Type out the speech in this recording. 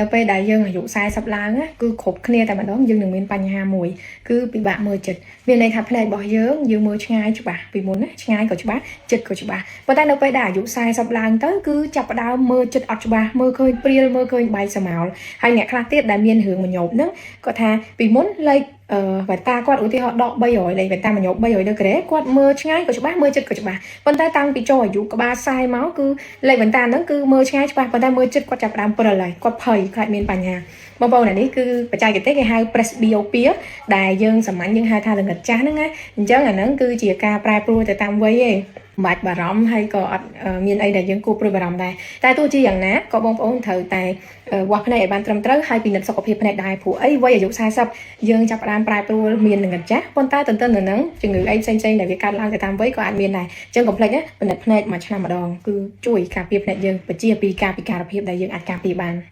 នៅពេលដែលយើងអាយុ40ឡើងណាគឺគ្រប់គ្នាតែម្ដងយើងនឹងមានបញ្ហាមួយគឺពិបាកមើលចិត្តវាន័យថាផ្នែករបស់យើងមើលឆ្ងាយច្បាស់ពីមុនណាឆ្ងាយក៏ច្បាស់ចិត្តក៏ច្បាស់ប៉ុន្តែនៅពេលដែលអាយុ40ឡើងទៅគឺចាប់ផ្ដើមមើលចិត្តអត់ច្បាស់មើលឃើញព្រាលមើលឃើញបែកសមោលហើយអ្នកខ្លះទៀតដែលមានរឿងមញោបហ្នឹងគាត់ថាពីមុនលេខវ៉ែតាគាត់ឧទាហរណ៍ដក300លេខវ៉ែតាមញោប300ដឺក្រេគាត់មើលឆ្ងាយក៏ច្បាស់មើលចិត្តក៏ច្បាស់ប៉ុន្តែតាំងពីចូលអាយុក្បាល40មកគឺលេខវ៉ែតាហ្នឹងគឺមើលឆ្ងាយច្បាស់ប៉ុន្តែមើលចិត្តគាត់ចាប់ផ្ដើមព្រិលហើយគាត់ភ័យខ្លាចមានបញ្ហាបងប្អូននេះគឺបច្ចេកទេសគេហៅ presbyopia ដែលយើងសាមញ្ញយើងហៅថាល្ងិតចាស់ហ្នឹងណាអញ្ចឹងអាហ្នឹងគឺជាការប្រែប្រួលទៅតាមវ័យឯងមិនបាច់បារម្ភហើយក៏អត់មានអីដែលយើងគួរព្រួយបារម្ភដែរតែទោះជាយ៉ាងណាក៏បងប្អូនត្រូវតែវាស់ភ្នែកឲ្យបានត្រឹមត្រូវហើយពិនិត្យសុខភាពភ្នែកដែរព្រោះអីវ័យអាយុ40យើងចាប់ផ្ដើមប្រែប្រួលមានល្ងិតចាស់ប៉ុន្តែទន្ទឹមនឹងហ្នឹងជំងឺអីផ្សេងៗដែលវាកើតឡើងទៅតាមវ័យក៏អាចមានដែរអញ្ចឹងកុំភ្លេចណាពិនិត្យភ្នែកមួយឆ្នាំម្ដងគឺជួយការពារភ្នែកយើងបជាពីការពិការភាពដែលយើងអាចការពារបាន